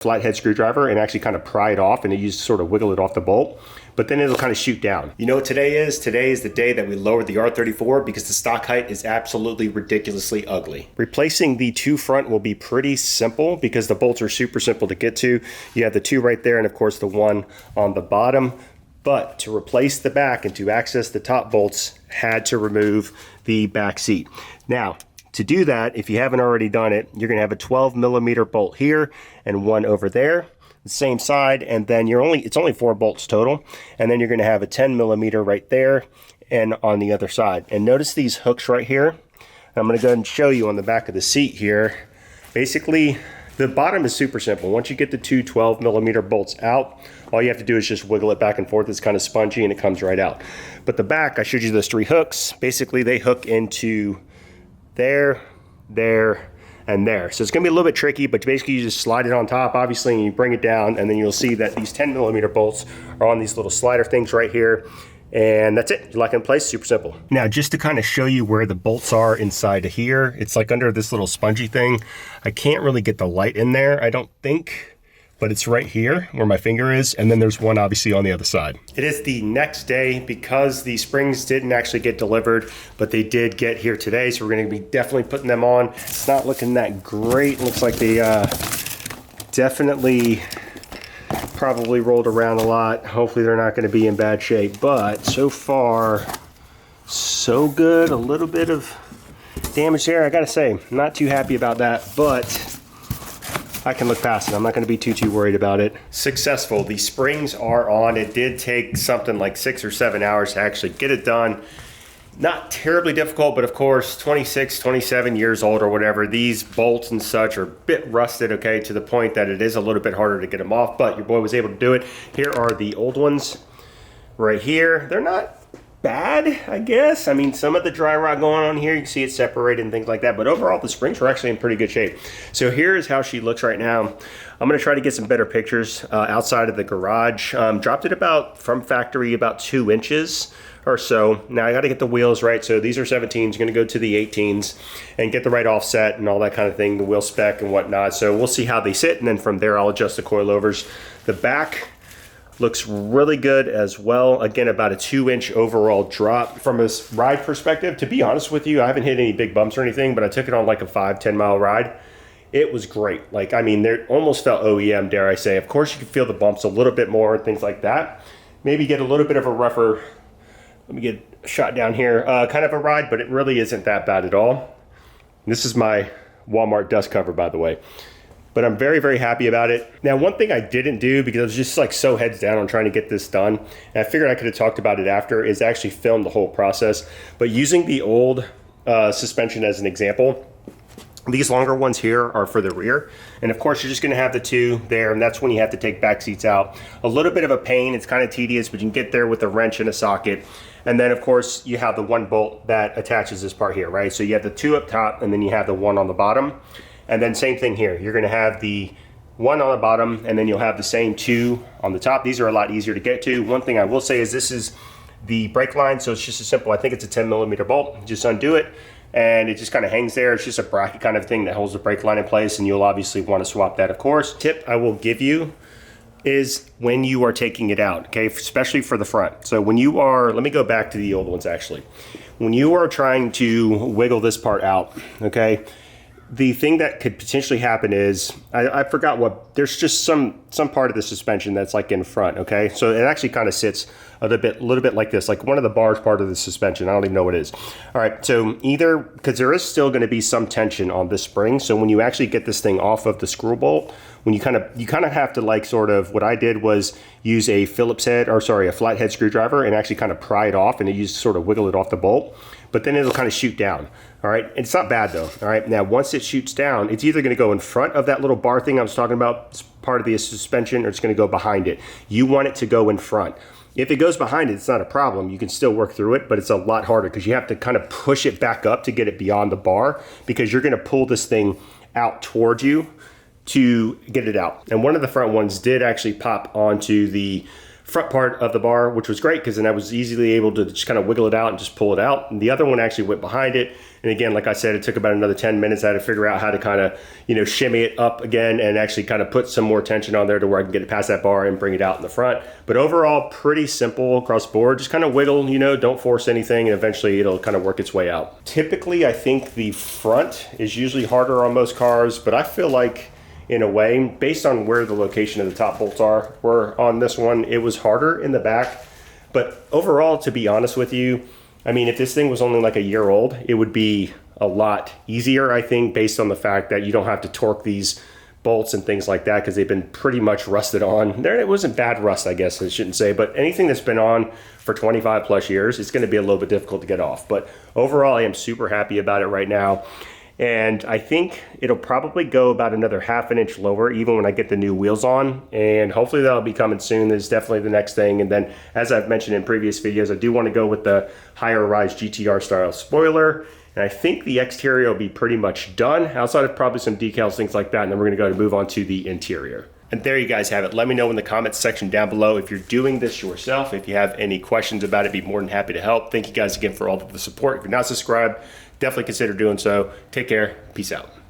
flathead screwdriver and actually kind of pry it off, and you sort of wiggle it off the bolt, but then it'll kind of shoot down. You know what today is? Today is the day that we lowered the R34 because the stock height is absolutely ridiculously ugly. Replacing the two front will be pretty simple because the bolts are super simple to get to. You have the two right there and of course the one on the bottom. But to replace the back and to access the top bolts, had to remove the back seat. Now, to do that, if you haven't already done it, you're gonna have a 12mm bolt here and one over there, the same side, and then it's only 4 bolts total, and then you're gonna have a 10mm right there and on the other side. And notice these hooks right here. I'm gonna go ahead and show you on the back of the seat here. Basically, the bottom is super simple. Once you get the two 12mm bolts out, all you have to do is just wiggle it back and forth. It's kind of spongy and it comes right out. But the back, I showed you those 3 hooks. Basically, they hook into there, there, and there. So it's gonna be a little bit tricky, but basically you just slide it on top, obviously, and you bring it down, and then you'll see that these 10mm bolts are on these little slider things right here. And that's it, you lock it in place, super simple. Now, just to kind of show you where the bolts are inside of here, it's like under this little spongy thing. I can't really get the light in there, I don't think, but it's right here where my finger is, and then there's one obviously on the other side. It is the next day because the springs didn't actually get delivered, but they did get here today, so we're gonna be definitely putting them on. It's not looking that great. It looks like they definitely probably rolled around a lot. Hopefully they're not gonna be in bad shape, but so far, so good. A little bit of damage there, I gotta say. Not too happy about that, but I can look past it. I'm not gonna be too worried about it. Successful, the springs are on. It did take something like 6 or 7 hours to actually get it done. Not terribly difficult, but of course, 26, 27 years old or whatever, these bolts and such are a bit rusted, okay, to the point that it is a little bit harder to get them off, but your boy was able to do it. Here are the old ones right here. They're not bad, I guess. I mean, some of the dry rot going on here, you can see it separated and things like that, but overall the springs are actually in pretty good shape. So here's how she looks right now. I'm gonna try to get some better pictures outside of the garage. Dropped it about, from factory, about 2 inches or so. Now I gotta get the wheels right. So these are 17s, gonna go to the 18s and get the right offset and all that kind of thing, the wheel spec and whatnot. So we'll see how they sit, and then from there I'll adjust the coilovers. The back looks really good as well. Again, about a 2-inch overall drop. From a ride perspective, to be honest with you, I haven't hit any big bumps or anything, but I took it on like a 5-10 mile ride. It was great. Like, I mean, there almost felt OEM, dare I say. Of course, you can feel the bumps a little bit more and things like that. Maybe get a little bit of a rougher, let me get a shot down here, kind of a ride, but it really isn't that bad at all. This is my Walmart dust cover, by the way. But I'm very happy about it. Now, one thing I didn't do, because I was just like so heads down on trying to get this done, and I figured I could have talked about it after, is actually film the whole process. But using the old suspension as an example, these longer ones here are for the rear. And of course, you're just gonna have the 2 there, and that's when you have to take back seats out. A little bit of a pain, it's kind of tedious, but you can get there with a wrench and a socket. And then of course, you have the 1 bolt that attaches this part here, right? So you have the 2 up top, and then you have the 1 on the bottom. And then same thing here. You're gonna have the 1 on the bottom, and then you'll have the same 2 on the top. These are a lot easier to get to. One thing I will say is this is the brake line, so it's just a simple, I think it's a 10mm bolt. Just undo it, and it just kind of hangs there. It's just a bracket kind of thing that holds the brake line in place, and you'll obviously want to swap that, of course. Tip I will give you is when you are taking it out, okay, especially for the front. So when you are, let me go back to the old ones actually. When you are trying to wiggle this part out, okay, the thing that could potentially happen is, I forgot what, there's just some part of the suspension that's like in front, okay? So it actually kind of sits a little bit like this, like one of the bars part of the suspension. I don't even know what it is. All right, so either, because there is still gonna be some tension on this spring, so when you actually get this thing off of the screw bolt, when you kind of have to like sort of, what I did was use a Phillips head, or sorry, a flathead screwdriver and actually kind of pry it off, and you just sort of wiggle it off the bolt, but then it'll kind of shoot down. All right, it's not bad though. All right, now once it shoots down, it's either gonna go in front of that little bar thing I was talking about, it's part of the suspension, or it's gonna go behind it. You want it to go in front. If it goes behind it, it's not a problem. You can still work through it, but it's a lot harder because you have to kind of push it back up to get it beyond the bar, because you're gonna pull this thing out towards you to get it out. And one of the front ones did actually pop onto the front part of the bar, which was great because then I was easily able to just kind of wiggle it out and just pull it out. And the other one actually went behind it. And again, like I said, it took about another 10 minutes. I had to figure out how to kind of, you know, shimmy it up again and actually kind of put some more tension on there to where I can get it past that bar and bring it out in the front. But overall, pretty simple across the board. Just kind of wiggle, you know, don't force anything, and eventually it'll kind of work its way out. Typically, I think the front is usually harder on most cars, but I feel like, in a way, based on where the location of the top bolts were on this one, it was harder in the back. But overall, to be honest with you, I mean, if this thing was only like a year old, it would be a lot easier, I think, based on the fact that you don't have to torque these bolts and things like that because they've been pretty much rusted on. It wasn't bad rust, I guess I shouldn't say, but anything that's been on for 25 plus years, it's going to be a little bit difficult to get off. But overall, I am super happy about it right now. And I think it'll probably go about another ½ inch lower even when I get the new wheels on. And hopefully that'll be coming soon. That's definitely the next thing. And then, as I've mentioned in previous videos, I do want to go with the higher rise GTR style spoiler. And I think the exterior will be pretty much done, outside of probably some decals, things like that. And then we're going to move on to the interior. And there you guys have it. Let me know in the comments section down below if you're doing this yourself. If you have any questions about it, be more than happy to help. Thank you guys again for all of the support. If you're not subscribed, definitely consider doing so. Take care. Peace out.